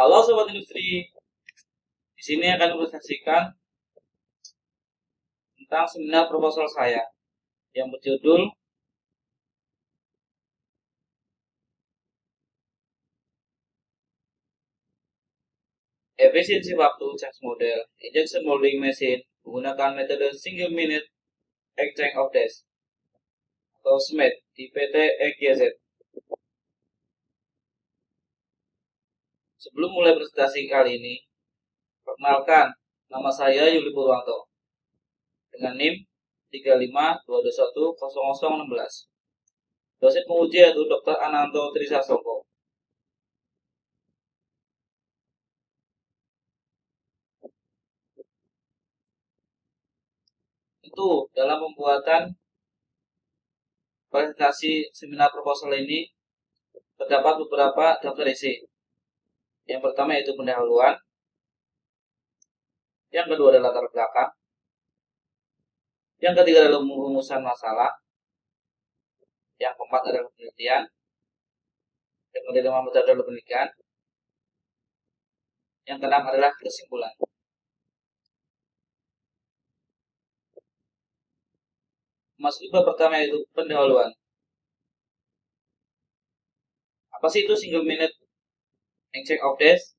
Halo Sobat Industri, di sini akan presentasikan tentang seminar proposal saya yang berjudul Efisiensi Waktu Change Model Injection Molding Machine menggunakan metode Single Minute Exchange of Days atau SMED di PT EGZ. Sebelum mulai presentasi kali ini, perkenalkan, nama saya Yuli Purwanto dengan NIM 352210016. Dosen penguji yaitu Dr. Ananto Trisasongko. Itu dalam pembuatan presentasi seminar proposal ini terdapat beberapa daftar isi. Yang pertama yaitu pendahuluan, yang kedua adalah latar belakang, yang ketiga adalah rumusan masalah, yang keempat adalah penelitian, yang kelima adalah penelitian, yang keenam adalah kesimpulan. Masuk ke pertama yaitu pendahuluan. Apa sih itu single minute exchange of days?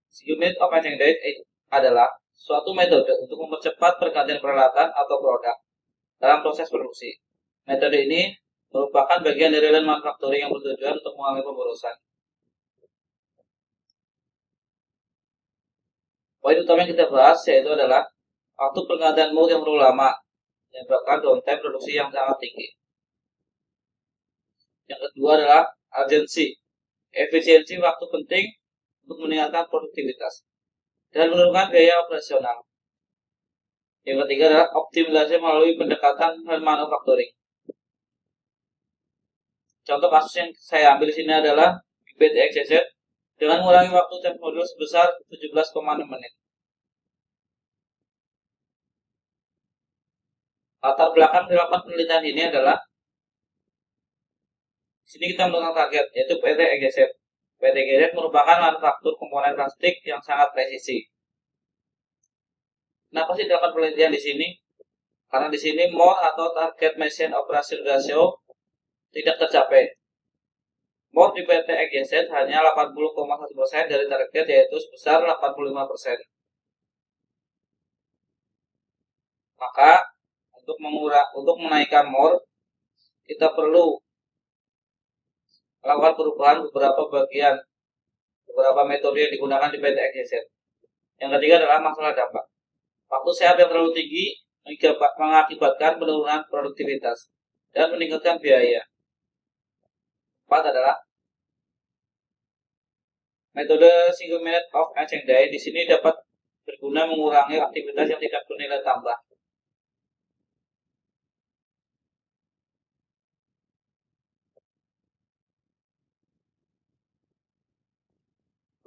Single minute of exchange days adalah suatu metode untuk mempercepat pergantian peralatan atau produk dalam proses produksi. Metode ini merupakan bagian dari lean manufacturing yang bertujuan untuk mengurangi pemborosan. Poin utama yang kita bahas yaitu adalah waktu pergantian mold yang terlalu lama menyebabkan downtime produksi yang sangat tinggi. Yang kedua adalah urgency, efisiensi waktu penting untuk meningkatkan produktivitas dan menurunkan biaya operasional. Yang ketiga adalah optimalisasi melalui pendekatan lean manufacturing. Contoh kasus yang saya ambil di sini adalah PT EGZ dengan mengurangi waktu change model sebesar 17,6 menit. Latar belakang dilakukan penelitian ini adalah di sini kita menentukan target yaitu PT EGZ. PT EGZ merupakan manufaktur komponen plastik yang sangat presisi. Kenapa sih dilakukan penelitian di sini? Karena di sini MOR atau target machine operation ratio tidak tercapai. MOR di PT EGZ hanya 80,1% dari target yaitu sebesar 85%. Maka untuk menaikkan MOR kita perlu melakukan perubahan beberapa metode yang digunakan di PT EGZ. Yang ketiga adalah masalah dampak. Waktu sehat yang terlalu tinggi mengakibatkan penurunan produktivitas dan meningkatkan biaya. Empat adalah metode single minute of exchange day. Di sini dapat berguna mengurangi aktivitas yang tidak bernilai tambah.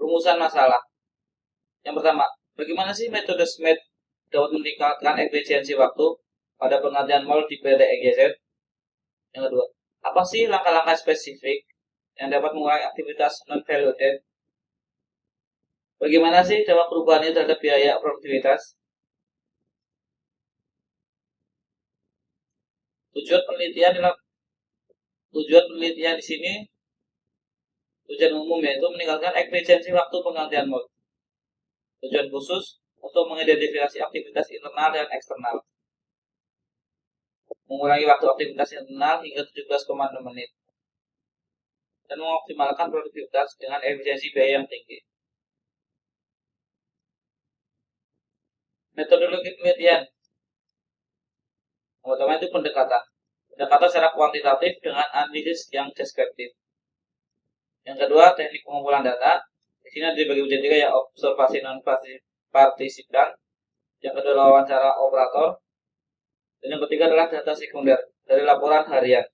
Rumusan masalah. Yang pertama, bagaimana sih metode SMED dapat meningkatkan efisiensi waktu pada penggantian mold di PT EGZ? Yang kedua, apa sih langkah-langkah spesifik yang dapat mengurangi aktivitas non-value added? Bagaimana sih dampak perubahan ini terhadap biaya produktivitas? Tujuan penelitian di sini tujuan umum yaitu meningkatkan efisiensi waktu penggantian mold. Tujuan khusus untuk mengidentifikasi aktivitas internal dan eksternal. Mengurangi waktu aktivitas internal hingga 17,6 menit. Dan mengoptimalkan produktivitas dengan efisiensi biaya yang tinggi. Metodologi penelitian. Yang pertama itu pendekatan. Pendekatan secara kuantitatif dengan analisis yang deskriptif. Yang kedua, teknik pengumpulan data. Di sini dibagi menjadi tiga ya, observasi non partisipan. Yang kedua wawancara operator. Dan yang ketiga adalah data sekunder dari laporan harian.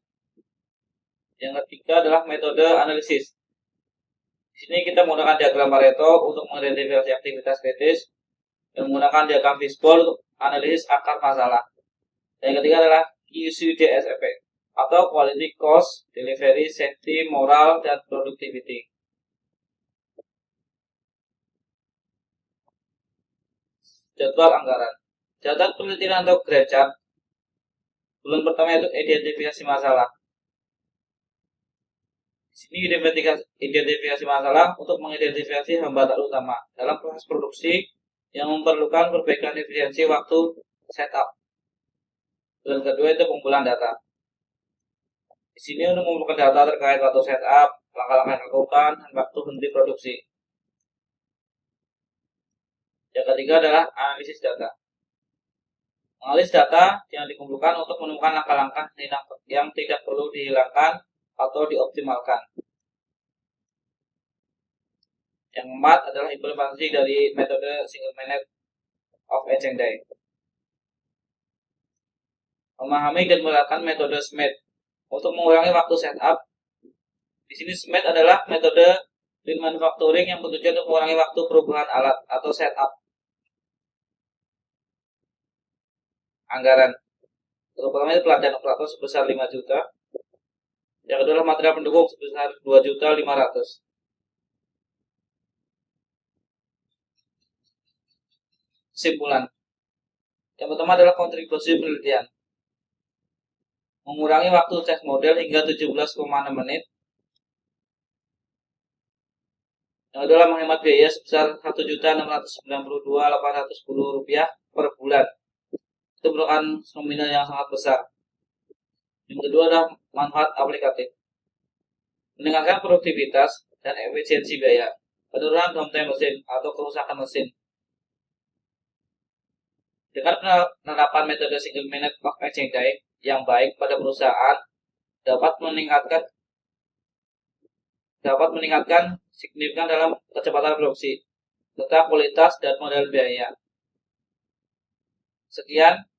Yang ketiga adalah metode analisis. Di sini kita menggunakan diagram Pareto untuk mengidentifikasi aktivitas kritis dan menggunakan diagram fishbowl untuk analisis akar masalah. Dan yang ketiga adalah QCDSF atau Quality Cost, Delivery, Safety, Moral, dan Productivity. jadwal anggaran. Catatan penelitian atau Gantt chart. Bulan pertama itu identifikasi masalah. Di sini identifikasi masalah untuk mengidentifikasi hambatan utama dalam proses produksi yang memerlukan perbaikan efisiensi waktu setup. Bulan kedua itu pengumpulan data. Di sini untuk mengumpulkan data terkait waktu setup, langkah-langkah yang dilakukan, dan waktu henti produksi. Yang ketiga adalah analisis data. Menganalisis data yang dikumpulkan untuk menemukan langkah-langkah yang tidak perlu dihilangkan atau dioptimalkan. Yang keempat adalah implementasi dari metode single minute of action day. Memahami dan menerapkan metode SMART untuk mengurangi waktu setup. Di sini SMART adalah metode lean manufacturing yang bertujuan untuk mengurangi waktu perubahan alat atau setup. Anggaran. Untuk pertama itu pelatihan operator sebesar 5 juta. Yang kedua adalah material pendukung sebesar 2.500.000. Kesimpulan. Yang pertama adalah kontribusi penelitian. Mengurangi waktu tes model hingga 17,6 menit. Yang kedua adalah menghemat biaya sebesar Rp1.692.810 per bulan. Itu merupakan nominal yang sangat besar. Yang kedua adalah manfaat aplikatif. Meningkatkan produktivitas dan efisiensi biaya. Penurunan downtime mesin atau kerusakan mesin. Dengan penerapan metode single minute of action day yang baik pada perusahaan dapat meningkatkan signifikan dalam kecepatan produksi, serta kualitas dan modal biaya. Sekian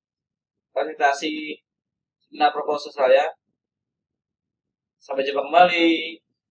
presentasi seminar proposal saya. Sampai jumpa kembali.